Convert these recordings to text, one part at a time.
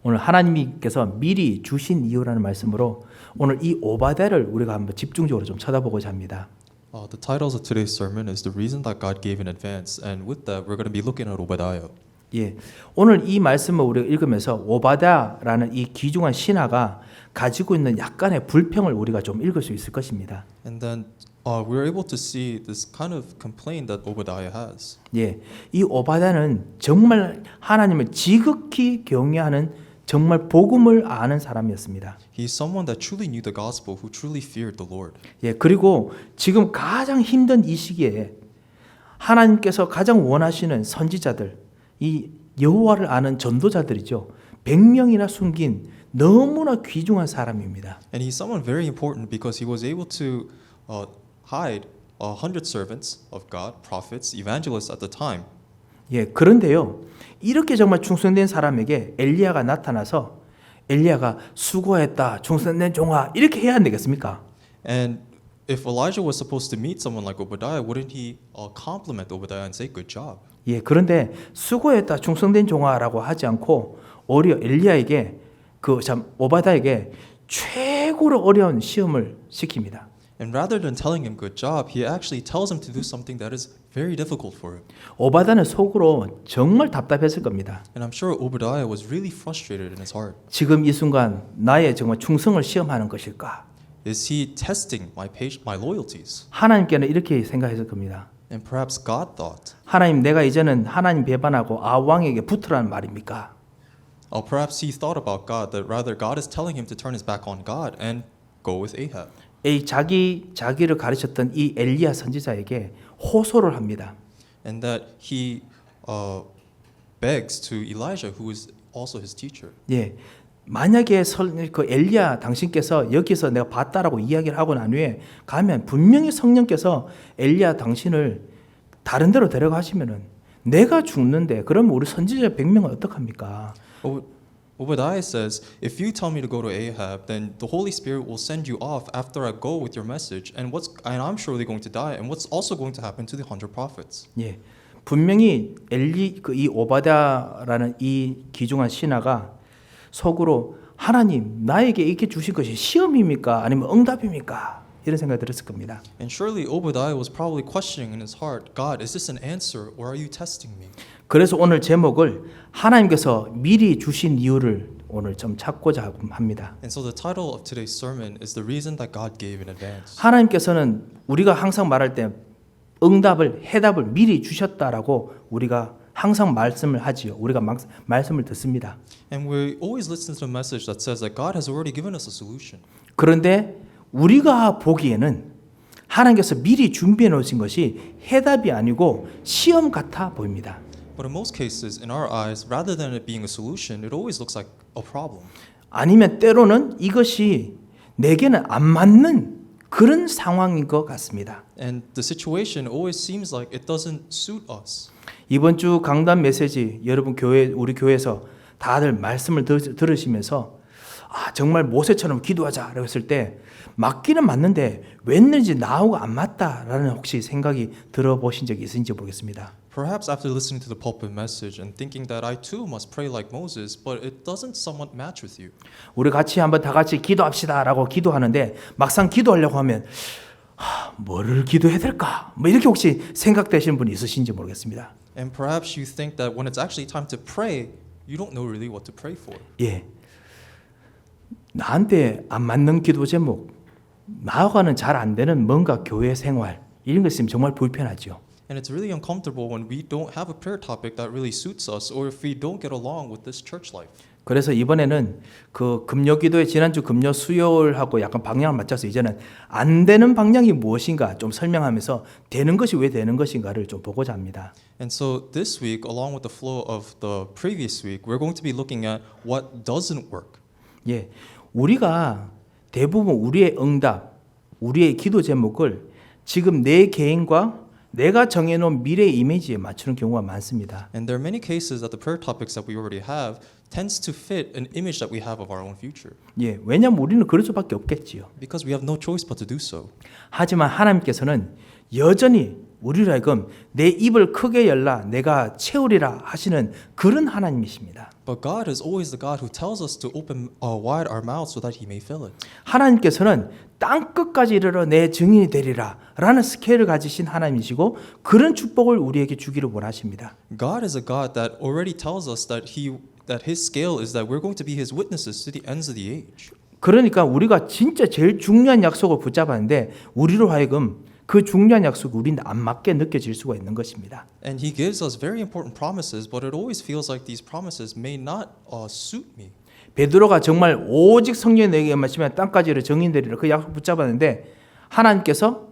오늘 하나님께서 미리 주신 이유라는 말씀으로 오늘 이 오바댜를 우리가 한번 집중적으로 좀 쳐다보고자 합니다. The titles of today's sermon is the reason that God gave in advance, and with that, we're going to be looking at Obadiah. 예, 오늘 이 말씀을 우리가 읽으면서 오바댜라는 이 귀중한 신하가 가지고 있는 약간의 불평을 우리가 좀 읽을 수 있을 것입니다. And then we're able to see this kind of complaint that Obadiah has. 예, 이 오바댜는 정말 하나님을 지극히 경외하는 정말 복음을 아는 사람이었습니다. He's someone that truly knew the gospel, who truly feared the Lord. 예, 그리고 지금 가장 힘든 이 시기에 하나님께서 가장 원하시는 선지자들, 이 여호와를 아는 전도자들이죠. 100명이나 숨긴 너무나 귀중한 사람입니다. And he's someone very important because he was able to hide 100 servants of God, prophets, evangelists at the time. 예, 그런데요. 이렇게 정말 충성된 사람에게 엘리야가 나타나서 엘리야가 수고했다, 충성된 종아 이렇게 해야 안 되겠습니까? And if Elijah was supposed to meet someone like Obadiah, wouldn't he compliment Obadiah and say good job? 예, 그런데 수고했다, 충성된 종아라고 하지 않고 오히려 엘리야에게 오바댜에게 최고로 어려운 시험을 시킵니다. And rather than telling him good job, he actually tells him to do something that is very difficult for him. 오바댜는 속으로 정말 답답했을 겁니다. And I'm sure Obadiah was really frustrated in his heart. 지금 이 순간 나의 정말 충성을 시험하는 것일까? Is he testing my loyalties? 하나님께는 이렇게 생각했을 겁니다. And perhaps God thought, 하나님, 내가 이제는 하나님 배반하고 왕에게 붙으라는 말입니까? perhaps he thought about God, that rather God is telling him to turn his back on God and go with Ahab. 이 자기를 가르쳤던 이 엘리야 선지자에게 호소를 합니다. And that he begs to Elijah, who is also his teacher. 예, 만약에 그 엘리야 당신께서 여기서 내가 봤다라고 이야기를 하고 난 후에 가면 분명히 성령께서 엘리야 당신을 다른 데로 데려가시면은 내가 죽는데 그럼 우리 선지자 100명은 어떡합니까? Obadiah says, if you tell me to go to Ahab, then the Holy Spirit will send you off after I go with your message, and I'm surely going to die. And what's also going to happen to the 100 prophets? 예, 분명히 이 오바댜라는 이 귀중한 신하가 속으로 하나님 나에게 이렇게 주신 것이 시험입니까? 아니면 응답입니까? 이런 생각이 들었을 겁니다. And surely Obadiah was probably questioning in his heart, God, is this an answer or are you testing me? 그래서 오늘 제목을 하나님께서 미리 주신 이유를 오늘 좀 찾고자 합니다. And so the title of today's sermon is the reason that God gave in advance. 하나님께서는 우리가 항상 말할 때 해답을 미리 주셨다라고 우리가 항상 말씀을 하지요. 우리가 말씀을 듣습니다. And we always listen to the message that says that God has already given us a solution. 그런데 우리가 보기에는 하나님께서 미리 준비해 놓으신 것이 해답이 아니고 시험 같아 보입니다. But in most cases, in our eyes, rather than it being a solution, it always looks like a problem. 아니면 때로는 이것이 내게는 안 맞는 그런 상황인 것 같습니다. And the situation always seems like it doesn't suit us. 이번 주 강단 메시지 여러분 우리 교회에서 다들 말씀을 들으시면서 정말 모세처럼 기도하자라고 했을 때 맞기는 맞는데 왠지 나하고 안 맞다라는 혹시 생각이 들어보신 적이 있으신지 모르겠습니다. Perhaps after listening to the pulpit message and thinking that I too must pray like Moses, but it doesn't somewhat match with you. 우리 같이 한번 다 같이 기도합시다라고 기도하는데 막상 기도하려고 하면 뭐를 기도해야 될까? 뭐 이렇게 혹시 생각되시는 분이 있으신지 모르겠습니다. And perhaps you think that when it's actually time to pray, you don't know really what to pray for. 예, 나한테 안 맞는 기도 제목, 나하고는 잘 안 되는 뭔가 교회 생활 이런 거 있으면 정말 불편하죠. And it's really uncomfortable when we don't have a prayer topic that really suits us, or if we don't get along with this church life. 그래서 이번에는 그 금요기도의 지난주 금요 수요일하고 약간 방향을 맞춰서 이제는 안 되는 방향이 무엇인가 좀 설명하면서 되는 것이 왜 되는 것인가를 좀 보고자 합니다. And so this week, along with the flow of the previous week, we're going to be looking at what doesn't work. 예, 우리가 대부분 우리의 응답, 우리의 기도 제목을 지금 내 개인과 내가 정해놓은 미래 이미지에 맞추는 경우가 많습니다. And there are many cases that the prayer topics that we already have tends to fit an image that we have of our own future. 예, 왜냐하면 우리는 그럴 수밖에 없겠지요. Because we have no choice but to do so. 하지만 하나님께서는 여전히 우리로 하여금 내 입을 크게 열라 내가 채우리라 하시는 그런 하나님이십니다. But God is always the God who tells us to open wide our mouths so that He may fill it. 하나님께서는 땅 끝까지 이르러 내 증인이 되리라 라는 스케일을 가지신 하나님이시고 그런 축복을 우리에게 주기를 원하십니다. God is a God that already tells us that His scale is that we're going to be His witnesses to the ends of the age. 그러니까 우리가 진짜 제일 중요한 약속을 붙잡았는데 우리로 하여금 그 중요한 약속이 우리는 안 맞게 느껴질 수가 있는 것입니다. And He gives us very important promises, but it always feels like these promises may not suit me. 베드로가 정말 오직 성령이 내게 말씀하시면 땅까지를 증인되리라 그 약속 붙잡았는데 하나님께서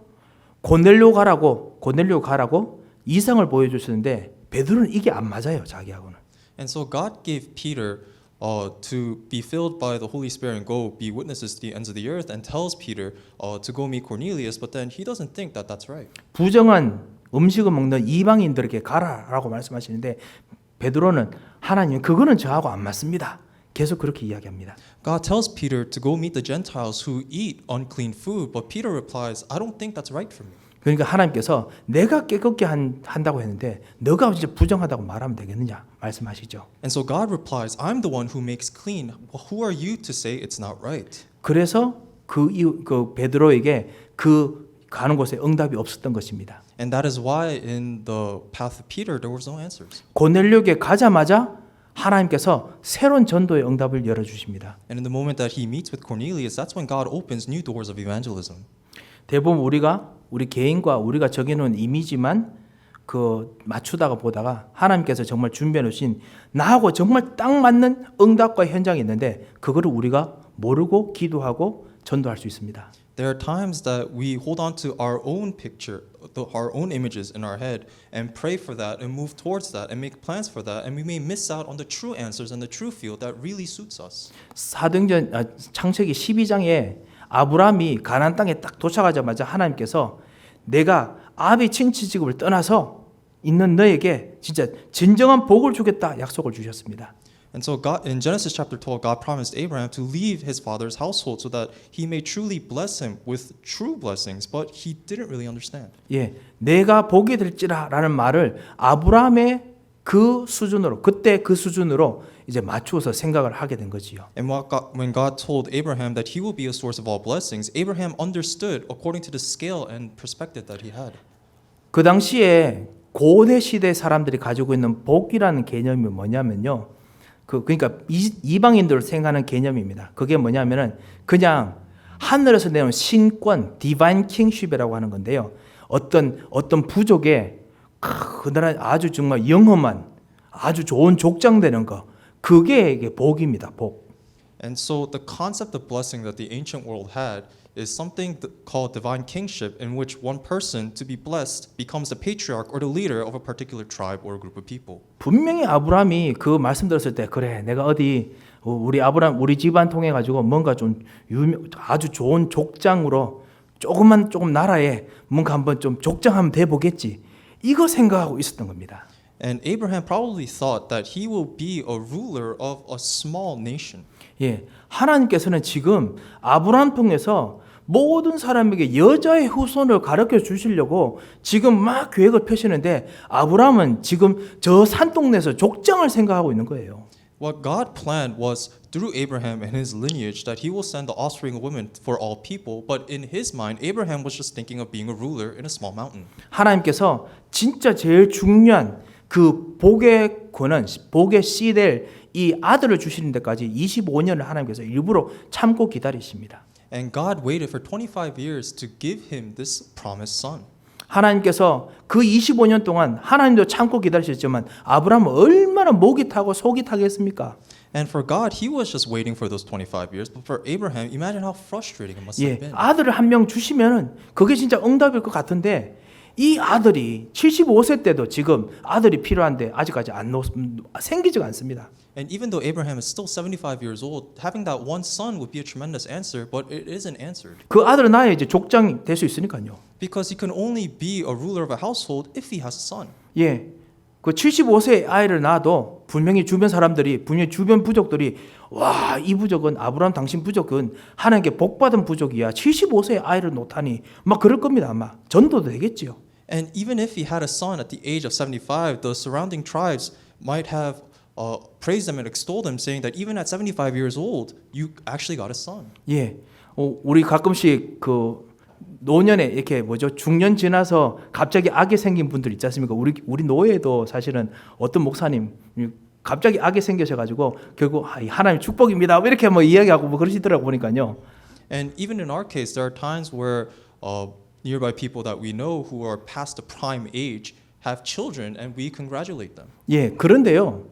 고넬료 가라고 이상을 보여주셨는데 베드로는 이게 안 맞아요 자기하고는. And so God gave Peter to be filled by the Holy Spirit and go be witnesses to the ends of the earth, and tells Peter to go meet Cornelius, but then he doesn't think that that's right. 부정한 음식을 먹는 이방인들에게 가라라고 말씀하시는데 베드로는 하나님 그거는 저하고 안 맞습니다. 계속 그렇게 이야기합니다. God tells Peter to go meet the Gentiles who eat unclean food, but Peter replies, I don't think that's right for me. 그러니까 하나님께서 내가 깨끗게 한다고 했는데 너가 진짜 부정하다고 말하면 되겠느냐 말씀하시죠. And so God replies, I'm the one who makes clean. Who are you to say it's not right? 그래서 그 베드로에게 그 가는 곳에 응답이 없었던 것입니다. And that is why in the path of Peter there was no answers. 고넬료에게 가자마자 하나님께서 새로운 전도의 응답을 열어주십니다. And in the moment that he meets with Cornelius, that's when God opens new doors of evangelism. 대부분 우리 개인과 우리가 정해놓은 이미지만 맞추다가 보다가 하나님께서 정말 준비해 놓으신 나하고 정말 딱 맞는 응답과 현장이 있는데 그거를 우리가 모르고 기도하고 전도할 수 있습니다. There are times that we hold on to our own picture, our own images in our head, and pray for that, and move towards that, and make plans for that, and we may miss out on the true answers and the true field that really suits us. 창세기 12장에 아브라함이 가나안 땅에 딱 도착하자마자 하나님께서 내가 아비 친지직업을 떠나서 있는 너에게 진짜 진정한 복을 주겠다 약속을 주셨습니다. And so God, in Genesis chapter 12, God promised Abraham to leave his father's household so that he may truly bless him with true blessings, but he didn't really understand. 예, 내가 복이 될지라라는 말을 아브라함의 그 수준으로 그때 그 수준으로 이제 맞추어서 생각을 하게 된 거지요. And when God told Abraham that he will be a source of all blessings, Abraham understood according to the scale and perspective that he had. 그 당시에 고대 시대 사람들이 가지고 있는 복이라는 개념이 뭐냐면요. 그러니까 이방인들을 생각하는 개념입니다. 그게 뭐냐면은 그냥 하늘에서 내려온 신권, 디바인 킹십이라고 하는 건데요. 어떤 부족에 그 나라 아주 정말 영험한 아주 좋은 족장 되는 거. 그게 이게 복입니다. 복. And so the concept of blessing that the ancient world had is something called divine kingship, in which one person to be blessed becomes the patriarch or the leader of a particular tribe or group of people. 분명히 아브라함이 그 말씀 들었을 때 그래 내가 어디 우리 집안 통해 가지고 뭔가 좀 아주 좋은 족장으로 조금 나라에 뭔가 한번 좀 족장하면 돼 보겠지. 이거 생각하고 있었던 겁니다. And Abraham probably thought that he will be a ruler of a small nation. 예, 하나님께서는 지금 아브라함 통해서 모든 사람에게 여자의 후손을 가르쳐 주시려고 지금 막 계획을 펴시는데 아브라함은 지금 저 산동네에서 족장을 생각하고 있는 거예요. What God planned was through Abraham and his lineage that he will send the offspring of women for all people, but in his mind Abraham was just thinking of being a ruler in a small mountain. 하나님께서 진짜 제일 중요한 그 복의 권한, 복의 씨될 이 아들을 주시는 데까지 25년을 하나님께서 일부러 참고 기다리십니다. And God waited for 25 years to give him this promised son. 하나님께서 그 25년 동안 하나님도 참고 기다리셨지만 아브라함은 얼마나 목이 타고 속이 타겠습니까? And for God, he was just waiting for those 25 years. But for Abraham, imagine how frustrating it must have been. 아들을 한 명 주시면은 그게 진짜 응답일 것 같은데 이 아들이 75세 때도 지금 아들이 필요한데 아직까지 생기지가 않습니다. And even though Abraham is still 75 years old, having that one son would be a tremendous answer, but it isn't answered. 그 아들은 나야 이제 족장이 될 수 있으니까요. Because he can only be a ruler of a household if he has a son. 예, 그 75세 아이를 낳아도 분명히 주변 부족들이 와, 이 부족은 아브라함 당신 부족은 하나님께 복받은 부족이야. 75세의 아이를 놓다니 막 그럴 겁니다. 아마 전도도 되겠지요. And even if he had a son at the age of 75, the surrounding tribes might have praised him and extolled him, saying that even at 75 years old, you actually got a son. 예, 우리 가끔씩 그 노년에 이렇게 뭐죠 중년 지나서 갑자기 악이 생긴 분들 있지 않습니까? 우리 노예도 사실은 어떤 목사님 갑자기 악이 생겨셔가지고 결국 하나님 축복입니다. 뭐 이렇게 뭐 이야기하고 뭐 그러시더라고 보니까요. And even in our case, there are times where nearby people that we know who are past the prime age have children, and we congratulate them. 예, 그런데요.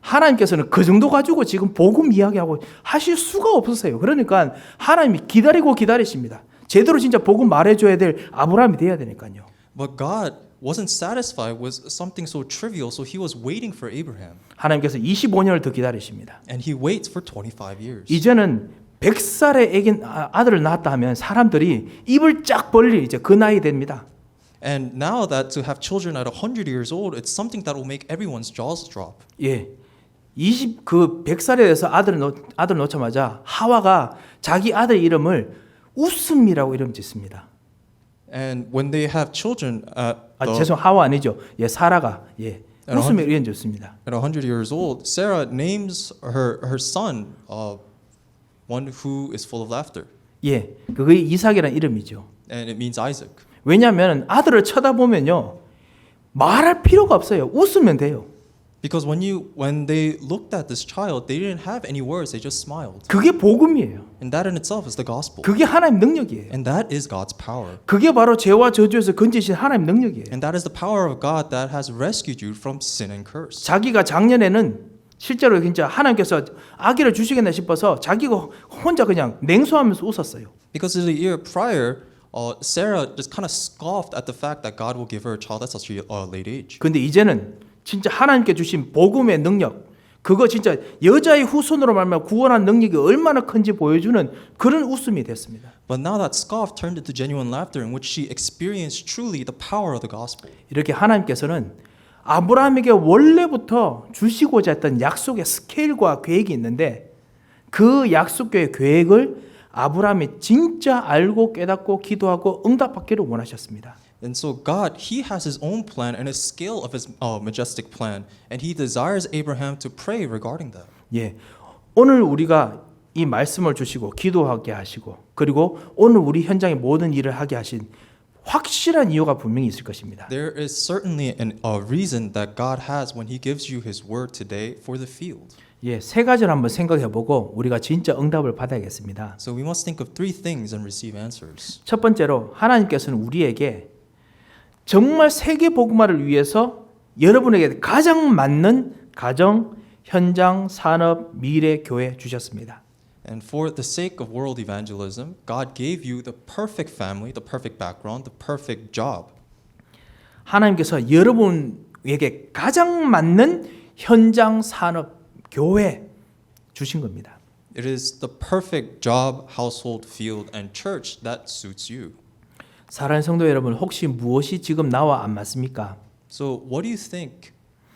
하나님께서는 그 정도 가지고 지금 복음 이야기하고 하실 수가 없었어요. 그러니까 하나님이 기다리십니다. 제대로 진짜 복음 말해줘야 될 아브라함이 돼야 되니까요. But God wasn't satisfied with something so trivial, so he was waiting for Abraham. 하나님께서 25년을 더 기다리십니다. And he waits for 25 years. 이제는 100살의 아들을 낳았다 하면 사람들이 입을 쫙 벌릴 이제 그 나이 됩니다. And now that to have children at 100 years old, it's something that will make everyone's jaws drop. 예. 100살에 대해서 아들 놓자마자 하와가 자기 아들 이름을 웃음이라고 이름 짓습니다. And when they have children at 하와 아니죠. 예, 사라가 예. 웃음에 이름 짓습니다. At 100 years old, Sarah names her son one who is full of laughter. 예. 그게 이삭이라는 이름이죠. And it means Isaac. 왜냐하면 아들을 쳐다보면요. 말할 필요가 없어요. 웃으면 돼요. Because when they looked at this child, they didn't have any words, they just smiled. 그게 복음이에요. And that in itself is the gospel. 그게 하나님 능력이에요. And that is God's power. 그게 바로 죄와 저주에서 건지신 하나님 능력이에요. And that is the power of God that has rescued you from sin and curse. 자기가 작년에는 실제로 진짜 하나님께서 아기를 주시겠나 싶어서 자기가 혼자 그냥 냉소하면서 웃었어요. Because in the year prior, Sarah just kind of scoffed at the fact that God will give her a child at such a late age. 근데 이제는 진짜 하나님께 주신 복음의 능력, 그거 진짜 여자의 후손으로 말하면 구원한 능력이 얼마나 큰지 보여주는 그런 웃음이 됐습니다. But now that scoff turned into genuine laughter in which she experienced truly the power of the gospel. 이렇게 하나님께서는 아브라함에게 원래부터 주시고자 했던 약속의 스케일과 계획이 있는데 그 약속의 계획을 아브라함이 진짜 알고 깨닫고 기도하고 응답받기를 원하셨습니다. And so God, He has His own plan and a scale of His majestic plan, and He desires Abraham to pray regarding that. 예, 오늘 우리가 이 말씀을 주시고 기도하게 하시고 그리고 오늘 우리 현장의 모든 일을 하게 하신 확실한 이유가 분명히 있을 것입니다. There is certainly a reason that God has when He gives you His word today for the field. 예, 세 가지를 한번 생각해보고 우리가 진짜 응답을 받아야겠습니다. So we must think of three things and receive answers. 첫 번째로 하나님께서는 우리에게 정말 세계 복음화를 위해서 여러분에게 가장 맞는 가정, 현장, 산업, 미래, 교회 주셨습니다. And for the sake of world evangelism, God gave you the perfect family, the perfect background, the perfect job. 하나님께서 여러분에게 가장 맞는 현장, 산업, 교회 주신 겁니다. It is the perfect job, household, field, and church that suits you. 사랑하는 성도 여러분, 혹시 무엇이 지금 나와 안 맞습니까? So what do you think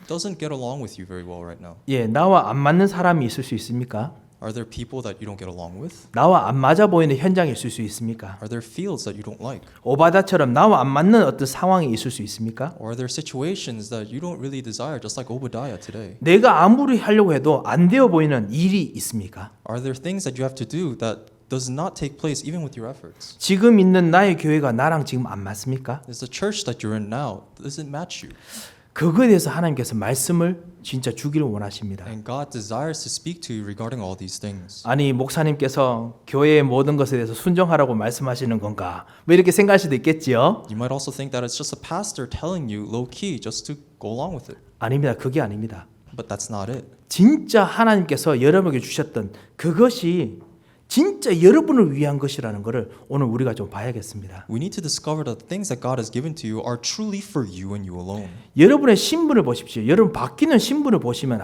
doesn't get along with you very well right now? 예, 나와 안 맞는 사람이 있을 수 있습니까? Are there people that you don't get along with? 나와 안 맞아 보이는 현장이 있을 수 있습니까? Are there fields that you don't like? 오바다처럼 나와 안 맞는 어떤 상황이 있을 수 있습니까? Or are there situations that you don't really desire, just like Obadiah today? 내가 아무리 하려고 해도 안 되어 보이는 일이 있습니까? Are there things that you have to do that does not take place even with your efforts? 지금 있는 나의 교회가 나랑 지금 안 맞습니까? Is the church that you're in now, does it match you? 그거에 대해서 하나님께서 말씀을 진짜 주기를 원하십니다. And God desires to speak to you regarding all these things. 아니 목사님께서 교회의 모든 것에 대해서 순종하라고 말씀하시는 건가? 뭐 이렇게 생각할 수도 있겠지요. You might also think that it's just a pastor telling you low key just to go along with it. 아닙니다. 그게 아닙니다. But that's not it. 진짜 하나님께서 여러분에게 주셨던 그것이 진짜 여러분을 위한 것이라는 것을 오늘 우리가 좀 봐야겠습니다. We need to discover that the things that God has given to you are truly for you and you alone. 여러분의 신분을 보십시오. 여러분 바뀌는 신분을 보시면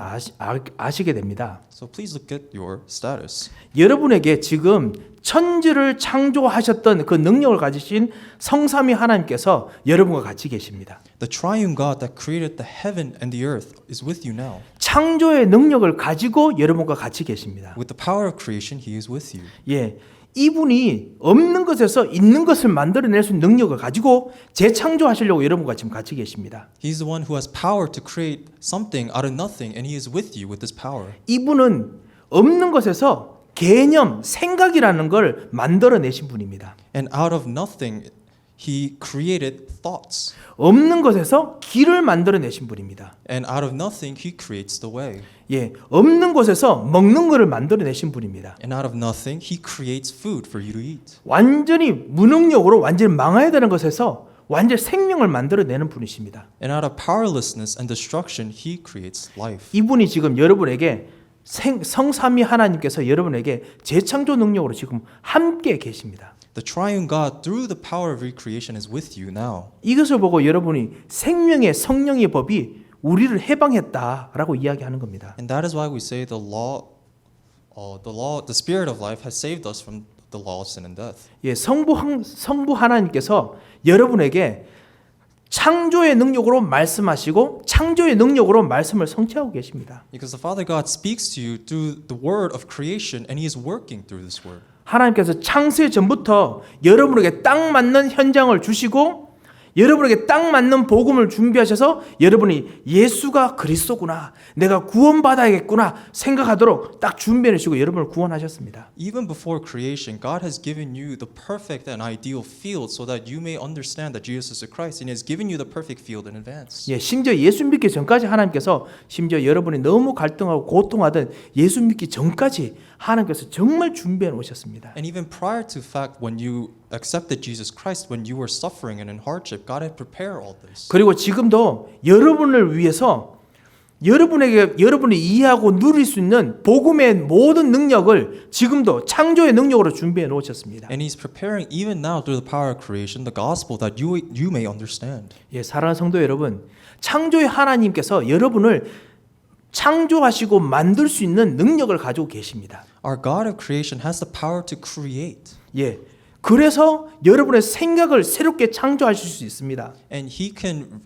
아시게 됩니다. So please look at your status. 여러분에게 지금 천지를 창조하셨던 그 능력을 가지신 성삼위 하나님께서 여러분과 같이 계십니다. The triune God that created the heaven and the earth is with you now. 창조의 능력을 가지고 여러분과 같이 계십니다. With the power of creation, He is with you. 예, 이분이 없는 것에서 있는 것을 만들어낼 수 있는 능력을 가지고 재창조하시려고 여러분과 지금 같이 계십니다. He's the one who has power to create something out of nothing, and He is with you with this power. 이분은 없는 것에서 개념, 생각이라는 걸 만들어내신 분입니다. And out of nothing, He created thoughts. 없는 것에서 길을 만들어내신 분입니다. And out of nothing, He creates the way. 예, 없는 곳에서 먹는 것을 만들어내신 분입니다. And out of nothing, He creates food for you to eat. 완전히 무능력으로 완전히 망해야 되는 것에서 완전 생명을 만들어내는 분이십니다. And out of powerlessness and destruction, He creates life. 이분이 지금 여러분에게 성삼위 하나님께서 여러분에게 재창조 능력으로 지금 함께 계십니다. The triune God, through the power of recreation, is with you now. 이것을 보고 여러분이 생명의 성령의 법이 우리를 해방했다라고 이야기하는 겁니다. And that is why we say the spirit of life has saved us from the law of sin and death. 예, 성부 하나님께서 여러분에게 창조의 능력으로 말씀하시고 창조의 능력으로 말씀을 성취하고 계십니다. Because the Father God speaks to you through the word of creation, and He is working through this word. 하나님께서 창세 전부터 여러분에게 딱 맞는 현장을 주시고 여러분에게 딱 맞는 복음을 준비하셔서 여러분이 예수가 그리스도구나, 내가 구원받아야겠구나 생각하도록 딱 준비해 주시고 여러분을 구원하셨습니다. Even before creation, God has given you the perfect and ideal field so that you may understand that Jesus is the Christ, and He has given you the perfect field in advance. 예, 심지어 예수 믿기 전까지 하나님께서 심지어 여러분이 너무 갈등하고 고통하던 예수 믿기 전까지 하나님께서 정말 준비해 놓으셨습니다. And even prior to fact, when you accepted Jesus Christ, when you were suffering and in hardship, God had prepared all this. 그리고 지금도 여러분을 위해서 여러분이 이해하고 누릴 수 있는 복음의 모든 능력을 지금도 창조의 능력으로 준비해 놓으셨습니다. And He's preparing even now through the power of creation the gospel that you may understand. 예, 사랑하는 성도 여러분, 창조의 하나님께서 여러분을 창조하시고 만들 수 있는 능력을 가지고 계십니다. Our God of creation has the power to create. 예, 그래서 여러분의 생각을 새롭게 창조하실 수 있습니다. And He can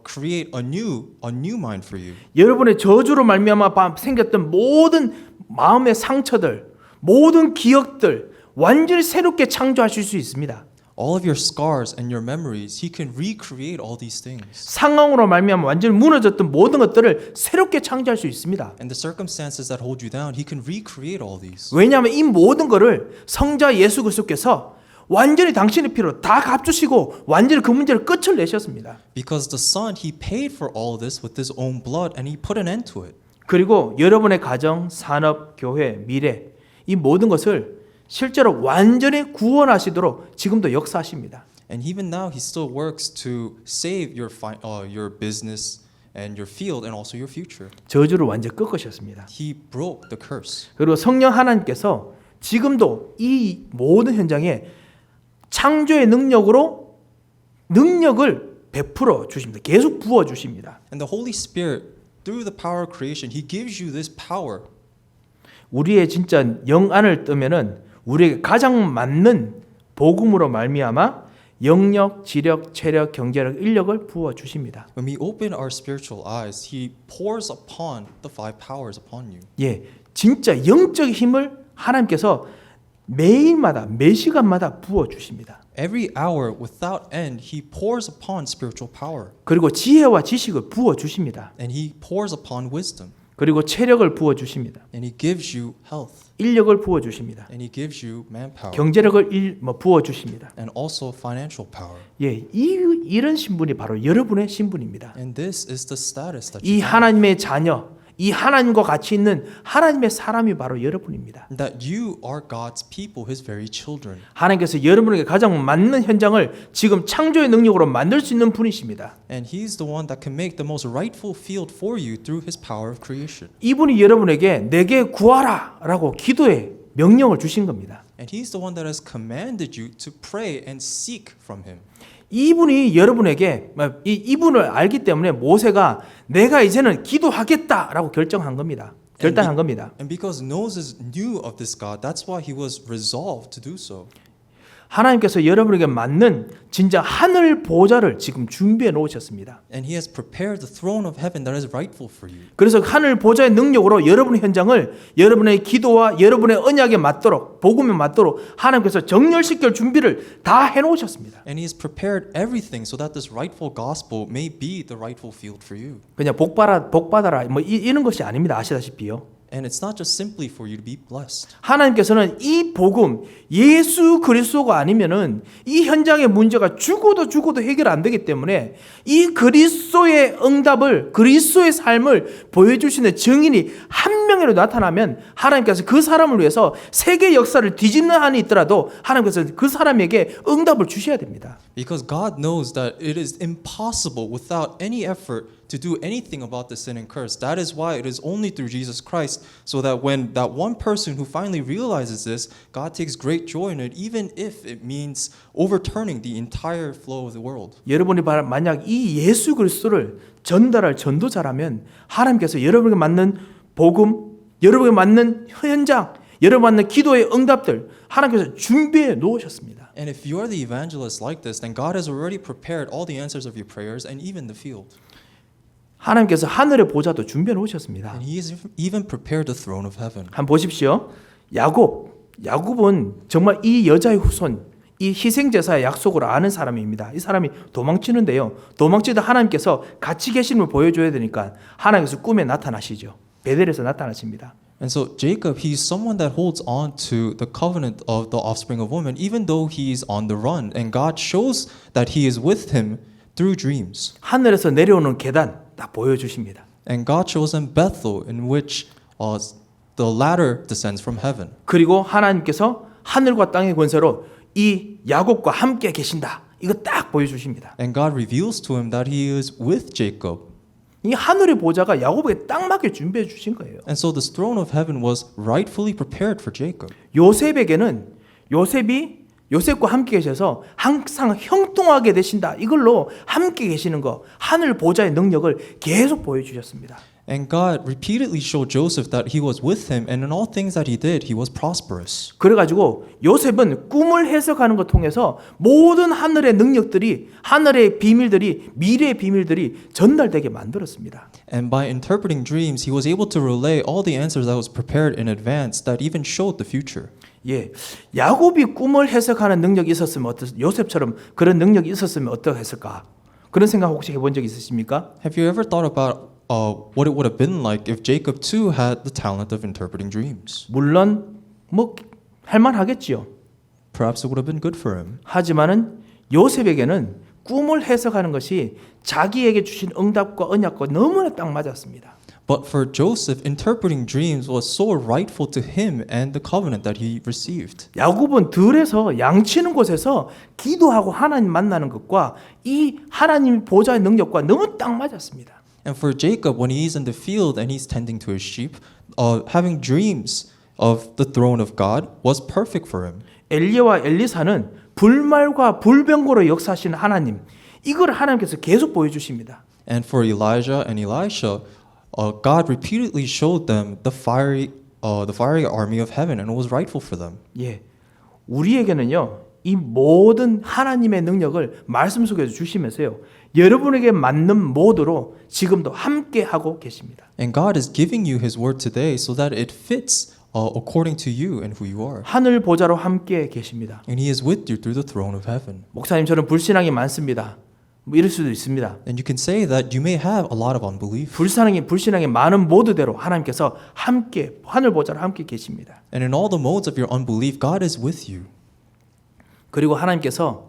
create a new mind for you. 여러분의 저주로 말미암아 생겼던 모든 마음의 상처들, 모든 기억들 완전히 새롭게 창조하실 수 있습니다. All of your scars and your memories, He can recreate all these things. 상황으로 말미암아 완전히 무너졌던 모든 것들을 새롭게 창조할 수 있습니다. And the circumstances that hold you down, He can recreate all these. 왜냐하면 이 모든 것을 성자 예수 그리스도께서 완전히 당신의 피로 다 갚으시고 완전히 그 문제를 끝을 내셨습니다. Because the Son, He paid for all this with His own blood, and He put an end to it. 그리고 여러분의 가정, 산업, 교회, 미래 이 모든 것을 실제로 완전히 구원하시도록 지금도 역사하십니다. And even now, He still works to save your business and your field and also your future. 저주를 완전히 꺾으셨습니다. He broke the curse. 그리고 성령 하나님께서 지금도 이 모든 현장에 창조의 능력으로 능력을 베풀어 주십니다. 계속 부어 주십니다. And the Holy Spirit, through the power of creation, He gives you this power. 우리의 진짜 영안을 뜨면은 우리에게 가장 맞는 복음으로 말미암아 영력, 지력, 체력, 경제력, 인력을 부어 주십니다. When we open our spiritual eyes, He pours upon the five powers upon you. 예, 진짜 영적 힘을 하나님께서 매일마다 매 시간마다 부어 주십니다. Every hour, without end, He pours upon spiritual power. 그리고 지혜와 지식을 부어 주십니다. And He pours upon wisdom. 그리고 체력을 부어 주십니다. And He gives you health. 인력을 부어 주십니다. And He gives you manpower. 경제력을 부어 주십니다. And also financial power. 예, 이런 신분이 바로 여러분의 신분입니다. And this is the status that 이 you have. 하나님의 자녀, 이 하나님과 같이 있는 하나님의 사람이 바로 여러분입니다. That you are God's people, His very children. 하나님께서 여러분에게 가장 맞는 현장을 지금 창조의 능력으로 만들 수 있는 분이십니다. And He's the one that can make the most rightful field for you through His power of creation. 이분이 여러분에게 내게 구하라 라고 기도의 명령을 주신 겁니다. And He's the one that has commanded you to pray and seek from Him. 이분이 여러분에게 이분을 알기 때문에 모세가 내가 이제는 기도하겠다라고 결정한 겁니다. 결단한 겁니다. And because Moses knew of this God, that's why he was resolved to do so. 하나님께서 여러분에게 맞는 진짜 하늘 보좌를 지금 준비해 놓으셨습니다. And he has prepared the throne of heaven that is rightful for you. 그래서 하늘 보좌의 능력으로 여러분의 현장을 여러분의 기도와 여러분의 언약에 맞도록 복음에 맞도록 하나님께서 정렬시킬 준비를 다 해놓으셨습니다. And he has prepared everything so that this rightful gospel may be the rightful field for you. 그냥 복 받아라 뭐 이런 것이 아닙니다. 아시다시피요. And it's not just simply for you to be blessed. 하나님께서는 이 복음 예수 그리스도가 아니면은 이 현장의 문제가 죽어도 해결 안 되기 때문에 이 그리스도의 응답을 그리스도의 삶을 보여주시는 증인이 한 명이라도 나타나면 하나님께서 그 사람을 위해서 세계 역사를 뒤집는 한이 있더라도 하나님께서 그 사람에게 응답을 주셔야 됩니다. Because God knows that it is impossible without any effort to do anything about the sin and curse. That is why it is only through Jesus Christ, so that when that one person who finally realizes this, God takes great joy in it, even if it means overturning the entire flow of the world. 여러분이 만약 이 예수 그리스도를 전달할 전도자라면 하나님께서 여러분에게 맞는 복음, 여러분에게 맞는 현장, 여러분 맞는 기도의 응답들 하나님께서 준비해 놓으셨습니다. And if you are the evangelist like this, then God has already prepared all the answers of your prayers and even the field. 하나님께서 하늘의 보좌도 준비해 놓으셨습니다. And he has even prepared the throne of heaven. 한번 보십시오. 야곱은 정말 이 여자의 후손, 이 희생제사의 약속을 아는 사람입니다. 이 사람이 도망치는데요. 도망치다 하나님께서 같이 계심을 보여줘야 되니까 하나님께서 꿈에 나타나시죠. 베델에서 나타나십니다. And so Jacob, he's someone that holds on to the covenant of the offspring of woman, even though he's on the run. And God shows that he is with him through dreams. 하늘에서 내려오는 계단 딱 보여주십니다. And God shows him Bethel, in which the ladder descends from heaven. 그리고 하나님께서 하늘과 땅의 권세로 이 야곱과 함께 계신다. 이거 딱 보여주십니다. And God reveals to him that he is with Jacob. 이 하늘의 보좌가 야곱에게 딱 맞게 준비해 주신 거예요. And so this throne of heaven was rightfully prepared for Jacob. 요셉에게는 요셉과 함께 계셔서 항상 형통하게 되신다. 이걸로 함께 계시는 거 하늘 보좌의 능력을 계속 보여주셨습니다. And God repeatedly showed Joseph that he was with him, and in all things that he did, he was prosperous. 그래가지고 요셉은 꿈을 해석하는 것 통해서 모든 하늘의 능력들이 하늘의 비밀들이 미래의 비밀들이 전달되게 만들었습니다. And by interpreting dreams, he was able to relay all the answers that was prepared in advance that even showed the future. 예, 야곱이 꿈을 해석하는 능력이 있었으면 요셉처럼 그런 능력이 있었으면 어떠했을까? 그런 생각 혹시 해본 적 있으십니까? Have you ever thought about what it would have been like if Jacob too had the talent of interpreting dreams? 물론 뭐 할만하겠지요. Perhaps it would have been good for him. 하지만은 요셉에게는 꿈을 해석하는 것이 자기에게 주신 응답과 언약과 너무나 딱 맞았습니다. But for Joseph, interpreting dreams was so rightful to him and the covenant that he received. 야곱은 들에서 양치는 곳에서 기도하고 하나님 만나는 것과 이 하나님 보좌의 능력과 너무 딱 맞았습니다. And for Jacob, when he's in the field and he's tending to his sheep, having dreams of the throne of God was perfect for him. 엘리야와 엘리사는 불말과 불병거로 역사하시는 하나님, 이걸 하나님께서 계속 보여주십니다. And for Elijah and Elisha, God repeatedly showed them the fiery army of heaven, and it was rightful for them. 예, 우리에게는요 이 모든 하나님의 능력을 말씀 속에서 주시면서요 여러분에게 맞는 모드로 지금도 함께 하고 계십니다. And God is giving you His word today so that it fits according to you and who you are. 하늘 보좌로 함께 계십니다. And He is with you through the throne of heaven. 목사님 저는 불신앙이 많습니다. 뭐 이럴 수도 있습니다. And you can say that you may have a lot of unbelief. 불신앙이 많은 모드대로 하나님께서 함께 하늘 보좌로 함께 계십니다. And in all the modes of your unbelief, God is with you. 그리고 하나님께서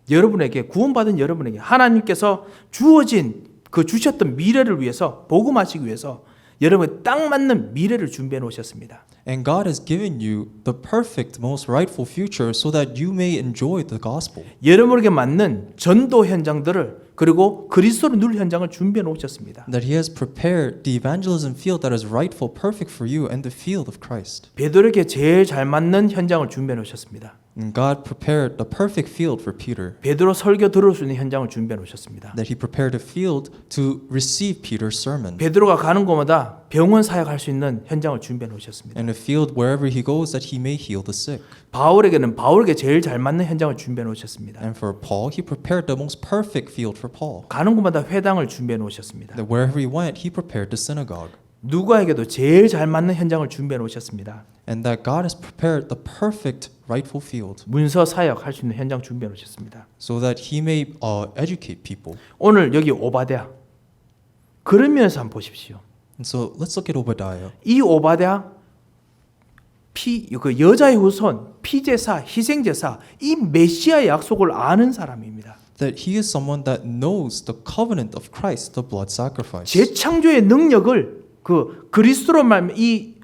여러분에게 구원받은 여러분에게 하나님께서 주어진 그 주셨던 미래를 위해서 복음하시기 위해서 여러분에 딱 맞는 미래를 준비해 놓으셨습니다. And God has given you the perfect, most rightful future so that you may enjoy the gospel. 여러분에게 맞는 전도 현장들을 그리고 그리스도를 누릴 현장을 준비해 놓으셨습니다. That He has prepared the evangelism field that is rightful, perfect for you, and the field of Christ. 베드로에게 제일 잘 맞는 현장을 준비해 놓으셨습니다. And God prepared the perfect field for Peter. 베드로 설교 들을 수 있는 현장을 준비해 놓으셨습니다. That he prepared a field to receive Peter's sermon. 베드로가 가는 곳마다 병원 사역할 수 있는 현장을 준비해 놓으셨습니다. And a field wherever he goes that he may heal the sick. 바울에게는 바울에게 제일 잘 맞는 현장을 준비해 놓으셨습니다. And for Paul, he prepared the most perfect field for Paul. 가는 곳마다 회당을 준비해 놓으셨습니다. That wherever he went, he prepared the synagogue. 누가에게도 제일 잘 맞는 현장을 준비해 놓으셨습니다. And that God has prepared the perfect rightful field 문서 사역할 수 있는 현장 준비해 놓으셨습니다. so that he may educate people. 오늘 여기 오바댜 그런 면에서 한번 보십시오. And so let's look at Obadiah. 이 오바댜 그 여자의 후손, 피제사, 희생제사 이 메시아의 약속을 아는 사람입니다. That he is someone that knows the covenant of Christ, the blood sacrifice. 재창조의 능력을 그 그리스도로 말하면 이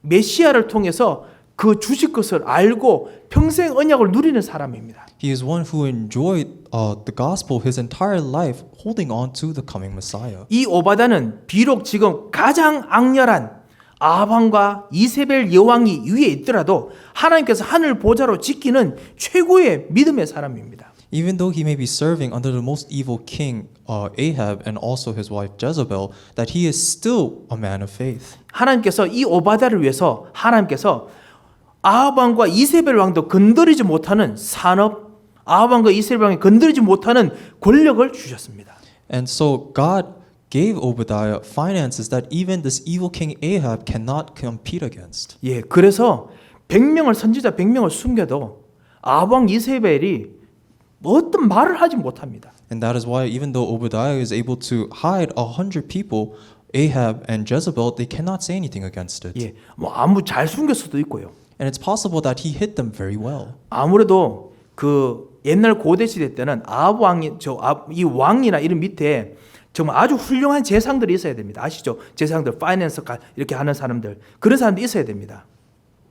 메시아를 통해서 그 주실 것을 알고 평생 언약을 누리는 사람입니다. He is one who enjoyed the gospel his entire life, holding on to the coming Messiah. 이 오바다는 비록 지금 가장 악렬한 아방과 이세벨 여왕이 위에 있더라도 하나님께서 하늘 보좌로 지키는 최고의 믿음의 사람입니다. Even though he may be serving under the most evil king Ahab and also his wife Jezebel, that he is still a man of faith. 하나님께서 이 오바다를 위해서 하나님께서 아방과 이세벨 왕도 건드리지 못하는 산업, 아방과 이세벨 왕이 건드리지 못하는 권력을 주셨습니다. And so God gave Obadiah finances that even this evil king Ahab cannot compete against. 예, 그래서 100명을 선지자 100명을 숨겨도 아방 이세벨이 어떤 말을 하지 못합니다. And that is why even though Obadiah is able to hide 100 people, Ahab and Jezebel, they cannot say anything against it. 예, 뭐 아무 잘 숨길 수도 있고요. And it's possible that he hid them very well. 아무래도 그 옛날 고대 시대 때는 아합 왕이 이 왕이나 이런 밑에 정말 아주 훌륭한 재상들이 있어야 됩니다. 아시죠? 재상들, 파이낸스 이렇게 하는 사람들 그런 사람들이 있어야 됩니다.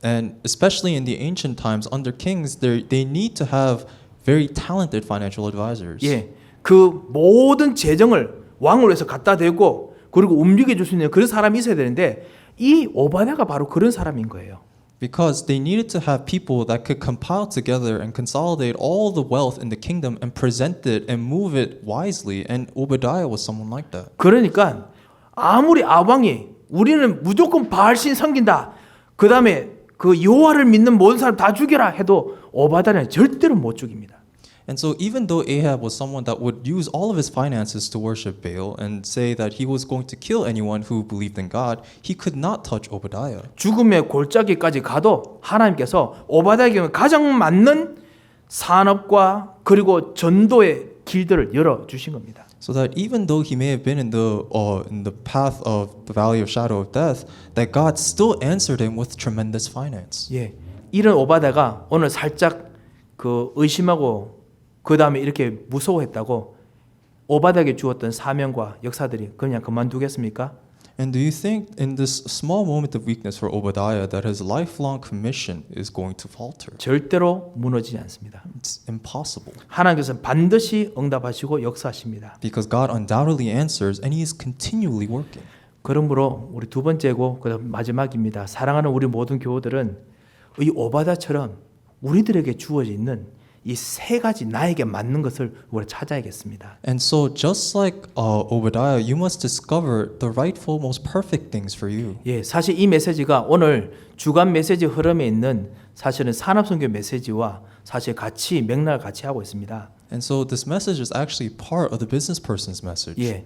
And especially in the ancient times under kings, they need to have very talented financial advisors. 예, 그 모든 재정을 왕을 위해서 갖다 대고 그리고 움직여 줄 수 있는 그런 사람이 있어야 되는데 이 오바댜가 바로 그런 사람인 거예요. Because they needed to have people that could compile together and consolidate all the wealth in the kingdom and present it and move it wisely. And Obadiah was someone like that. 그러니까 아무리 아방이 우리는 무조건 바알신 섬긴다. 그 다음에 그 여호와를 믿는 모든 사람 다 죽여라 해도 오바댜는 절대로 못 죽입니다. And so even though Ahab was someone that would use all of his finances to worship Baal and say that he was going to kill anyone who believed in God, he could not touch Obadiah. 죽음의 골짜기까지 가도 하나님께서 오바댜에게 가장 맞는 산업과 그리고 전도의 길들을 열어 주신 겁니다. So that even though he may have been in the path of the valley of shadow of death, that God still answered him with tremendous finance. 예, 이런 오바댜가 오늘 살짝 그 의심하고 그 다음에 이렇게 무서워했다고 오바댜에게 주었던 사명과 역사들이 그냥 그만두겠습니까? And do you think in this small moment of weakness for Obadiah that his lifelong commission is going to falter? 절대로 무너지지 않습니다. It's impossible. 하나님께서는 반드시 응답하시고 역사하십니다. Because God undoubtedly answers and he is continually working. 그러므로 우리 두 번째고 그다음 마지막입니다. 사랑하는 우리 모든 교우들은 이 오바댜처럼 우리들에게 주어져 있는 이 세 가지 나에게 맞는 것을 우리가 찾아야겠습니다. And so just like Obadiah, you must discover the rightful, most perfect things for you. 예, 사실 이 메시지가 오늘 주간 메시지 흐름에 있는 사실은 산업선교 메시지와 사실 같이 맥락을 같이 하고 있습니다. And so this message is actually part of the business person's message. 예,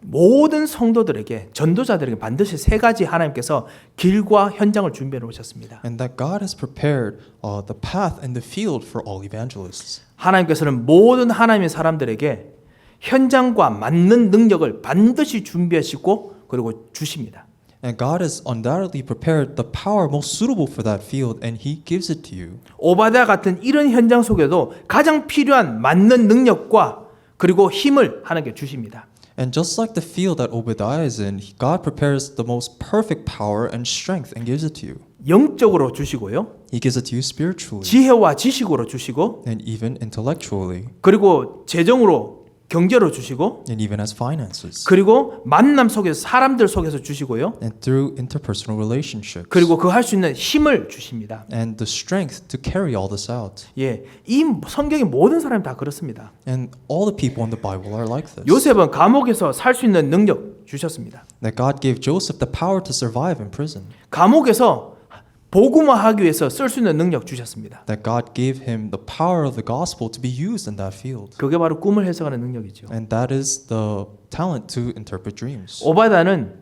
모든 성도들에게 전도자들에게 반드시 세 가지 하나님께서 길과 현장을 준비해 놓으셨습니다. And that God has prepared the path and the field for all evangelists. 하나님께서는 모든 하나님의 사람들에게 현장과 맞는 능력을 반드시 준비하시고 그리고 주십니다. And God has undoubtedly prepared the power most suitable for that field and he gives it to you. 오바댜 같은 이런 현장 속에도 가장 필요한 맞는 능력과 그리고 힘을 하나님께 주십니다. And just like the field that Obadiah is in, God prepares the most perfect power and strength and gives it to you. 영적으로 주시고요. He gives it to you spiritually 지혜와 지식으로 주시고 and even intellectually. 그리고 재정으로 경제로 주시고 and even as finances, 그리고 만남 속에서 사람들 속에서 주시고요. and through interpersonal relationships, 그리고 그 할 수 있는 힘을 주십니다. and the strength to carry all this out. 예, 이 성경의 모든 사람이 다 그렇습니다. And all the people in the Bible are like this. 요셉은 감옥에서 살 수 있는 능력 주셨습니다. That God gave Joseph the power to survive in prison. 감옥에서 복음화하기 위해서 쓸 수 있는 능력 주셨습니다. That God gave him the power of the gospel to be used in that field. 그게 바로 꿈을 해석하는 능력이죠. And that is the talent to interpret dreams. 오바다는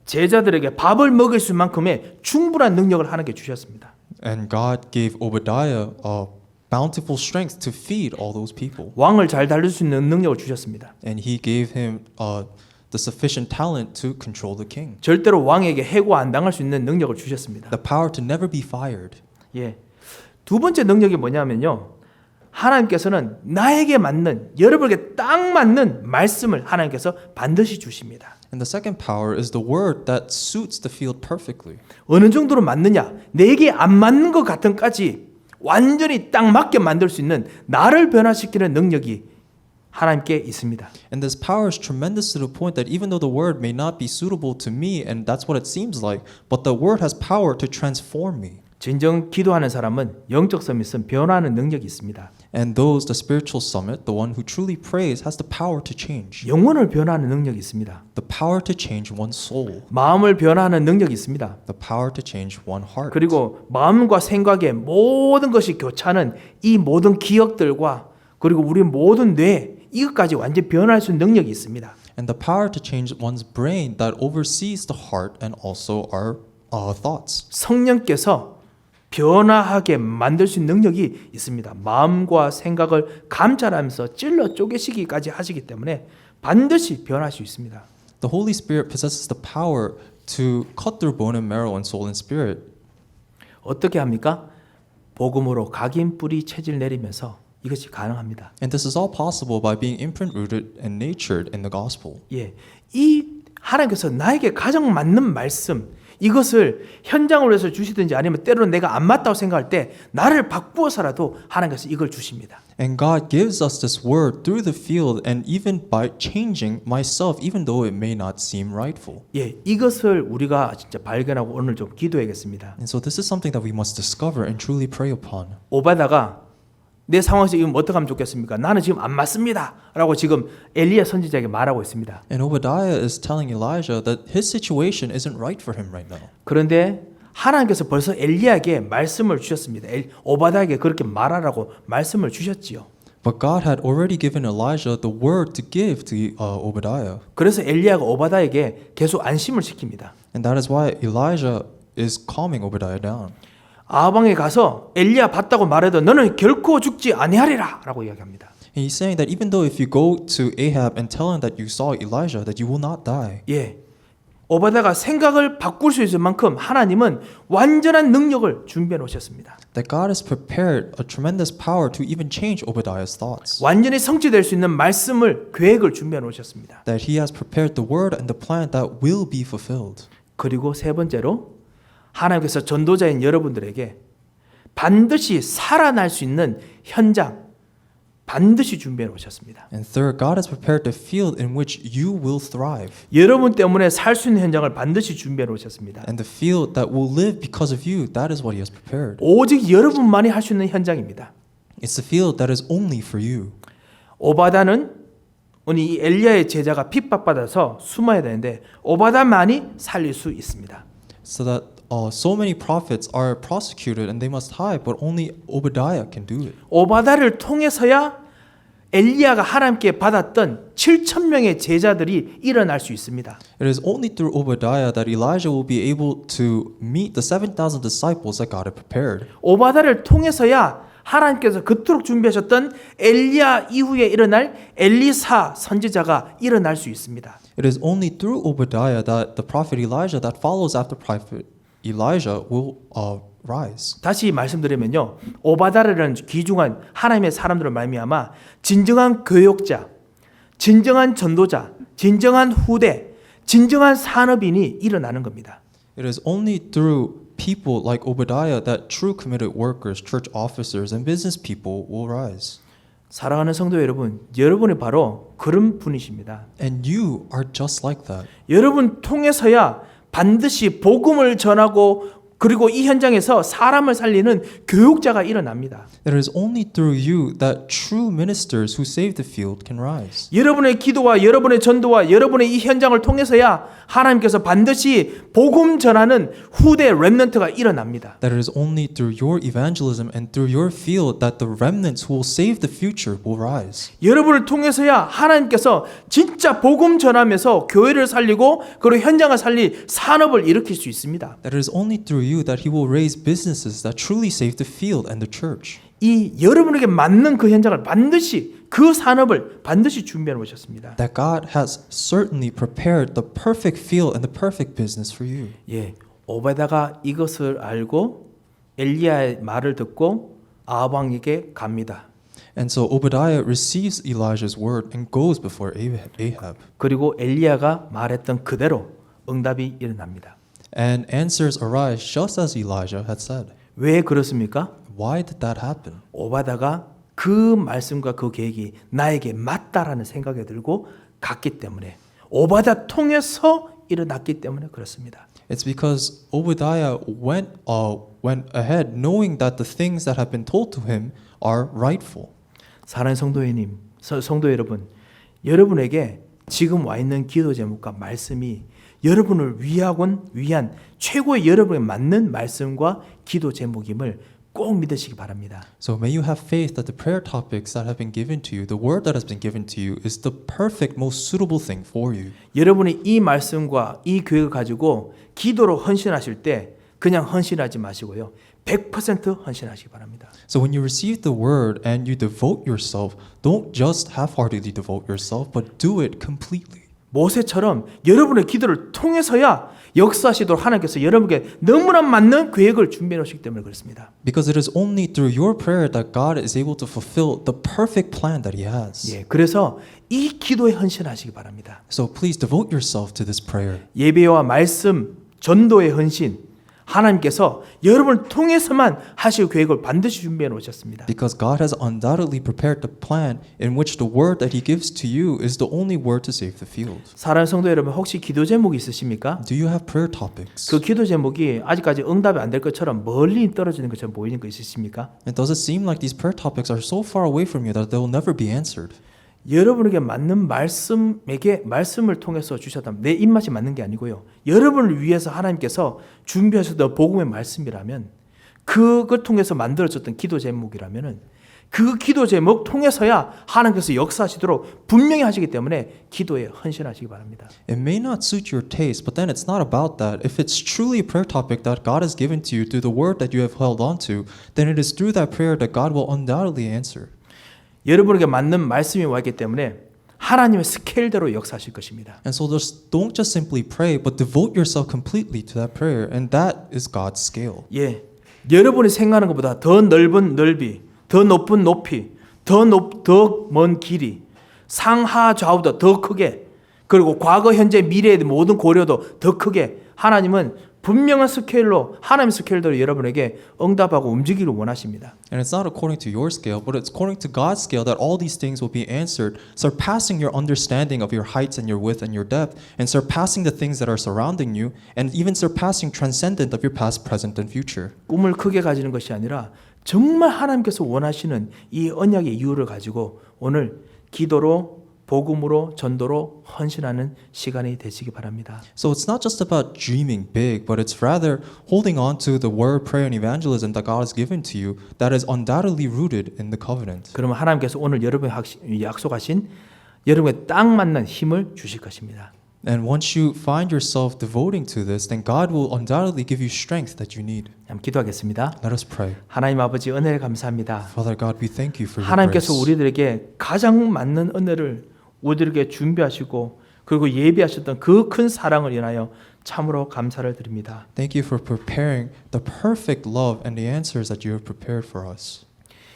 제자들에게 밥을 먹일 수 만큼의 충분한 능력을 하나님께 주셨습니다. And God gave Obadiah a bountiful strength to feed all those people. 왕을 잘 다룰 수 있는 능력을 주셨습니다. And he gave him the sufficient talent to control the king. 절대로 왕에게 해고 안 당할 수 있는 능력을 주셨습니다. The power to never be fired. 예. 두 번째 능력이 뭐냐면요. 하나님께서는 나에게 맞는, 여러분에게 딱 맞는 말씀을 하나님께서 반드시 주십니다. And the second power is the word that suits the field perfectly. 어느 정도로 맞느냐? 내게 안 맞는 것 같은까지 완전히 딱 맞게 만들 수 있는 나를 변화시키는 능력이 하나님께 있습니다. And this power is tremendous to the point that even though the word may not be suitable to me, and that's what it seems like, but the word has power to transform me. 진정 기도하는 사람은 영적 서밋은 변화하는 능력이 있습니다. And those, the spiritual summit, the one who truly prays, has the power to change. 영혼을 변화하는 능력이 있습니다. The power to change one's soul. 마음을 변화하는 능력이 있습니다. The power to change one heart. 그리고 마음과 생각의 모든 것이 교차하는 이 모든 기억들과 그리고 우리 모든 뇌 이것까지 완전히 변화할 수 있는 능력이 있습니다. And the power to change one's brain that oversees the heart and also our thoughts. 성령께서 변화하게 만들 수 있는 능력이 있습니다. 마음과 생각을 감찰하면서 찔러 쪼개시기까지 하시기 때문에 반드시 변할 수 있습니다. The Holy Spirit possesses the power to cut through bone and marrow and soul and spirit. 어떻게 합니까? 복음으로 각인 뿌리 체질 내리면서 이것이 가능합니다. And this is all possible by being imprint rooted and natured in the gospel. 예, 이 하나님께서 나에게 가장 맞는 말씀 이것을 현장으로 해서 주시든지 아니면 때로는 내가 안 맞다고 생각할 때 나를 바꾸어서라도 하나님께서 이걸 주십니다. And God gives us this word through the field and even by changing myself even though it may not seem rightful. 예, 이것을 우리가 진짜 발견하고 오늘 좀 기도해야겠습니다. And so this is something that we must discover and truly pray upon. 오바다가 내 상황에서 지금 어떻게 하면 좋겠습니까? 나는 지금 안 맞습니다. 라고 지금 엘리야 선지자에게 말하고 있습니다. And Obadiah is telling Elijah that his situation isn't right for him right now. 그런데 하나님께서 벌써 엘리야에게 말씀을 주셨습니다. 오바다에게 그렇게 말하라고 말씀을 주셨지요. But God had already given Elijah the word to give to Obadiah. 그래서 엘리야가 오바다에게 계속 안심을 시킵니다. And that is why Elijah is calming Obadiah down. 아방에 가서 엘리야 봤다고 말해도 너는 결코 죽지 아니하리라 라고 이야기합니다. And he's saying that even though if you go to Ahab and tell him that you saw Elijah, that you will not die. 예, 오바다가 생각을 바꿀 수 있을 만큼 하나님은 완전한 능력을 준비해 놓으셨습니다. That God has prepared a tremendous power to even change Obadiah's thoughts. 완전히 성취될 수 있는 말씀을 계획을 준비해 놓으셨습니다. That he has prepared the word and the plan that will be fulfilled. 그리고 세 번째로 하나님께서 전도자인 여러분들에게 반드시 살아날 수 있는 현장 반드시 준비해 놓으셨습니다. And third, God has prepared the field in which you will thrive. 여러분 때문에 살 수 있는 현장을 반드시 준비해 놓으셨습니다. And the field that will live because of you, that is what he has prepared. 오직 여러분만이 할 수 있는 현장입니다. It's the field that is only for you. 오바다는 이 엘리야의 제자가 핍박받아서 숨어야 되는데 오바다만이 살릴 수 있습니다. So that so many prophets are prosecuted and they must hide, but only Obadiah can do it. 오바다를 통해서야 엘리야가 하나님께 받았던 7,000명의 제자들이 일어날 수 있습니다. It is only through Obadiah that Elijah will be able to meet the 7,000 disciples that God had prepared. 오바다를 통해서야 하나님께서 그토록 준비하셨던 엘리야 이후에 일어날 엘리사 선지자가 일어날 수 있습니다. It is only through Obadiah that the prophet Elijah that follows after prophet Elijah will rise. 다시 말씀드리면요, 오바다라는 귀중한 하나님의 사람들을 말미암아 진정한 교역자, 진정한 전도자, 진정한 후대, 진정한 산업인이 일어나는 겁니다. It is only through people like Obadiah that true committed workers, church officers, and business people will rise. 사랑하는 성도 여러분, 여러분이 바로 그런 분이십니다. And you are just like that. 여러분 통해서야 반드시 복음을 전하고 그리고 이 현장에서 사람을 살리는 교육자가 일어납니다. It is only through you that true ministers who save the field can rise. 여러분의 기도와 여러분의 전도와 여러분의 이 현장을 통해서야 하나님께서 반드시 복음 전하는 후대 렘넌트가 일어납니다. That it is only through your evangelism and through your field that the remnants who will save the future will rise. 여러분을 통해서야 하나님께서 진짜 복음 전하면서 교회를 살리고 그리고 현장을 살릴 산업을 일으킬 수 있습니다. That it is only through you that he will raise businesses that truly save the field and the church. 이 여러분에게 맞는 그 현장을 반드시 그 산업을 반드시 준비해 놓으셨습니다. That God has certainly prepared the perfect field and the perfect business for you. 예, 오베다가 이것을 알고 엘리야의 말을 듣고 아합 왕에게 갑니다. And so Obadiah receives Elijah's word and goes before Ahab. 그리고 엘리야가 말했던 그대로 응답이 일어납니다. And answers arise just as Elijah had said. 왜 그렇습니까? Why did that happen? 오바다가 그 말씀과 그 계획이 나에게 맞다라는 생각이 들고 갔기 때문에 오바다 통해서 일어났기 때문에 그렇습니다. It's because Obadiah went ahead knowing that the things that have been told to him are rightful. 사랑하는 성도 여러분, 여러분에게 지금 와 있는 기도 제목과 말씀이 여러분을 위한 최고의 여러분에 맞는 말씀과 기도 제목임을 꼭 믿으시기 바랍니다. So may you have faith that the prayer topics that have been given to you, the word that has been given to you is the perfect, most suitable thing for you. 여러분이 이 말씀과 이 계획을 가지고 기도로 헌신하실 때 그냥 헌신하지 마시고요. 100% 헌신하시기 바랍니다. So when you receive the word and you devote yourself, don't just half-heartedly devote yourself, but do it completely. 모세처럼 여러분의 기도를 통해서야 역사하시도록 하나님께서 여러분에게 너무나 맞는 계획을 준비해 놓으시기 때문에 그렇습니다. Because it is only through your prayer that God is able to fulfill the perfect plan that He has. 예, 그래서 이 기도에 헌신하시기 바랍니다. So please devote yourself to this prayer. 예배와 말씀, 전도의 헌신, 하나님께서 여러분을 통해서만 하실 계획을 반드시 준비해 놓으셨습니다. Because God has undoubtedly prepared the plan in which the word that He gives to you is the only word to save the field. 사랑하는 성도 여러분, 혹시 기도 제목이 있으십니까? Do you have prayer topics? 그 기도 제목이 아직까지 응답이 안 될 것처럼 멀리 떨어지는 것처럼 보이는 거 있으십니까? And does it seem like these prayer topics are so far away from you that they will never be answered? 여러분에게 맞는 말씀을 통해서 주셨다면 내 입맛이 맞는 게 아니고요. 여러분을 위해서 하나님께서 준비하셨던 복음의 말씀이라면 그걸 통해서 만들어졌던 기도 제목이라면은 그 기도 제목 통해서야 하나님께서 역사하시도록 분명히 하시기 때문에 기도에 헌신하시기 바랍니다. It may not suit your taste, but then it's not about that. If it's truly a prayer topic that God has given to you through the word that you have held on to, then it is through that prayer that God will undoubtedly answer. 여러분에게 맞는 말씀이 와 있기 때문에 하나님의 스케일대로 역사하실 것입니다. And so don't just simply pray, but devote yourself completely to that prayer, and that is God's scale. 예, 여러분이 생각하는 것보다 더 넓은 넓이, 더 높은 높이, 더 먼 길이, 상하 좌우도 더 크게, 그리고 과거, 현재, 미래의 모든 고려도 더 크게 하나님은 분명한 스케일로 하나님의 스케일대로 여러분에게 응답하고 움직이기를 원하십니다. And it's not according to your scale, but it's according to God's scale that all these things will be answered, surpassing your understanding of your heights and your width and your depth, and surpassing the things that are surrounding you, and even surpassing transcendent of your past, present, and future. 꿈을 크게 가지는 것이 아니라 정말 하나님께서 원하시는 이 언약의 이유를 가지고 오늘 기도로 복음으로 전도로 헌신하는 시간이 되시기 바랍니다. So it's not just about dreaming big, but it's rather holding on to the word, prayer, and evangelism that God has given to you that is undoubtedly rooted in the covenant. 그러면 하나님께서 오늘 여러분이 약속하신 여러분의 딱 맞는 힘을 주실 것입니다. And once you find yourself devoting to this, then God will undoubtedly give you strength that you need. 한번 기도하겠습니다. Let us pray. 하나님 아버지 은혜를 감사합니다. Father God, we thank you for your 하나님께서 grace. 우리들에게 가장 맞는 은혜를 우리들에게 준비하시고 그리고 예비하셨던 그 큰 사랑을 인하여 참으로 감사를 드립니다. Thank you for preparing the perfect love and the answers that you have prepared for us.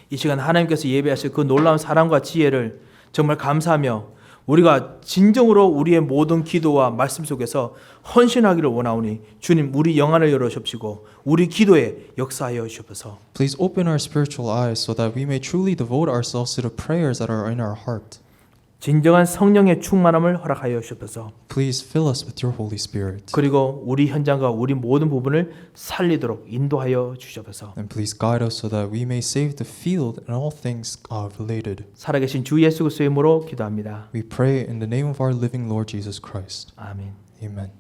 이 시간 하나님께서 예비하실 그 놀라운 사랑과 지혜를 정말 감사하며 우리가 진정으로 우리의 모든 기도와 말씀 속에서 헌신하기를 원하오니 주님 우리 영안을 열어 주시고 우리 기도에 역사하여 주옵소서. Please open our spiritual eyes so that we may truly devote ourselves to the prayers that are in our heart. 진정한 성령의 충만함을 허락하여 주옵소서. Please fill us with your Holy Spirit. 그리고 우리 현장과 우리 모든 부분을 살리도록 인도하여 주옵소서. And please guide us so that we may save the field and all things related. 살아계신 주 예수 그리스도의 이름으로 기도합니다. We pray in the name of our living Lord Jesus Christ. 아멘. Amen.